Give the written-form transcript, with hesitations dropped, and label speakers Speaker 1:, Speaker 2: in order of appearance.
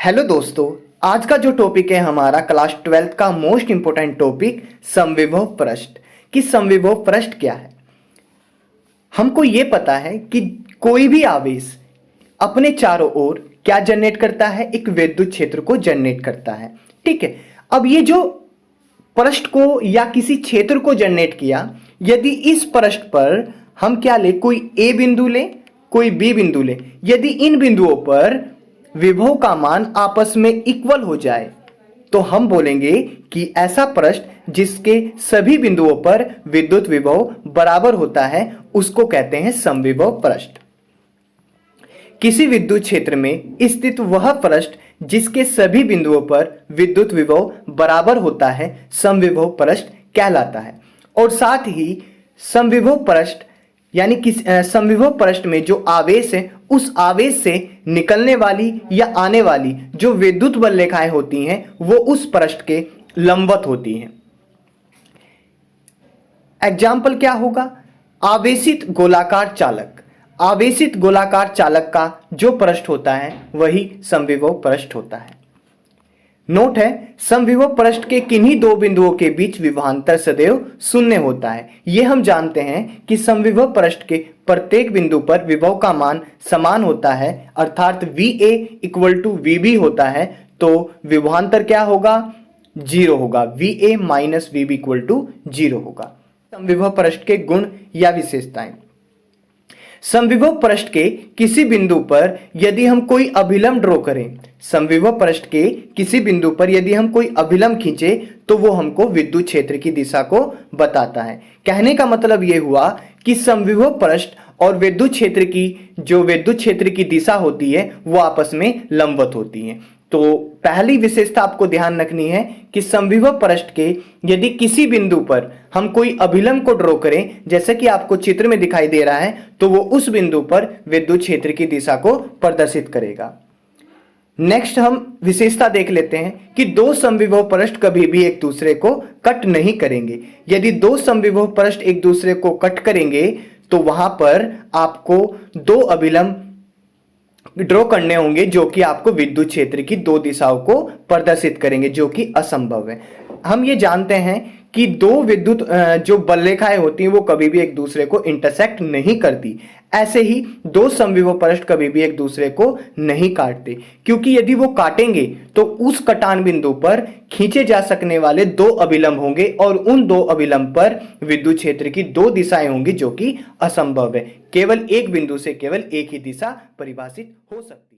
Speaker 1: Hello दोस्तों, आज का जो टॉपिक है हमारा क्लास 12th का मोस्ट इंपोर्टेंट टॉपिक समविभव पृष्ठ। कि समविभव पृष्ठ क्या है। हमको ये पता है कि कोई भी आवेश अपने चारों ओर क्या जनरेट करता है, एक विद्युत क्षेत्र को जनरेट करता है। ठीक है, अब ये जो पृष्ठ को या किसी क्षेत्र को जनरेट किया, यदि इस पृष्ठ पर हम क्या ले, कोई ए बिंदु ले, कोई बी बिंदु ले, यदि इन बिंदुओं पर विभव का मान आपस में इक्वल हो जाए तो हम बोलेंगे कि ऐसा पृष्ठ जिसके सभी बिंदुओं पर विद्युत विभव बराबर होता है उसको कहते हैं समविभव पृष्ठ। किसी विद्युत क्षेत्र में स्थित वह पृष्ठ जिसके सभी बिंदुओं पर विद्युत विभव बराबर होता है समविभव पृष्ठ कहलाता है। और साथ ही समविभव पृष्ठ यानी कि समविभव पृष्ठ में जो आवेश है उस आवेश से निकलने वाली या आने वाली जो विद्युत बल रेखाएं होती हैं वो उस पृष्ठ के लंबवत होती हैं। एग्जाम्पल क्या होगा, आवेशित गोलाकार चालक। आवेशित गोलाकार चालक का जो पृष्ठ होता है वही समविभव पृष्ठ होता है। नोट है, समविभव पृष्ठ के किन्हीं दो बिंदुओं के बीच विभवांतर सदैव शून्य होता है। यह हम जानते हैं कि समविभव पृष्ठ के प्रत्येक बिंदु पर विभव का मान समान होता है, अर्थात VA इक्वल टू VB होता है, तो विभवांतर क्या होगा, 0 होगा। VA minus VB equal to 0 होगा। समविभव पृष्ठ के गुण या विशेषताएं। समविभव पृष्ठ के किसी बिंदु पर यदि हम कोई अभिलंब ड्रॉ करें, समविभव पृष्ठ के किसी बिंदु पर यदि हम कोई अभिलंब खींचे तो वो हमको विद्युत क्षेत्र की दिशा को बताता है। कहने का मतलब ये हुआ कि समविभव पृष्ठ और विद्युत क्षेत्र की दिशा होती है वो आपस में लंबवत होती है। तो पहली विशेषता आपको ध्यान रखनी है कि समविभव पृष्ठ के यदि किसी बिंदु पर हम कोई अभिलंब को ड्रॉ करें, जैसे कि आपको चित्र में दिखाई दे रहा है, तो वो उस बिंदु पर विद्युत क्षेत्र की दिशा को प्रदर्शित करेगा। नेक्स्ट हम विशेषता देख लेते हैं कि दो समविभव पृष्ठ कभी भी एक दूसरे को कट नहीं करेंगे। यदि दो समविभव पृष्ठ एक दूसरे को कट करेंगे तो वहां पर आपको दो अभिलंब ड्रॉ करने होंगे जो कि आपको विद्युत क्षेत्र की दो दिशाओं को प्रदर्शित करेंगे, जो कि असंभव है। हम ये जानते हैं कि दो विद्युत जो बल रेखाएं होती हैं वो कभी भी एक दूसरे को इंटरसेक्ट नहीं करती। ऐसे ही दो समविभव पृष्ठ कभी भी एक दूसरे को नहीं काटते, क्योंकि यदि वो काटेंगे तो उस कटान बिंदु पर खींचे जा सकने वाले दो अभिलंब होंगे और उन दो अभिलंब पर विद्युत क्षेत्र की दो दिशाएं होंगी, जो कि असंभव है। केवल एक बिंदु से केवल एक ही दिशा परिभाषित हो सकती है।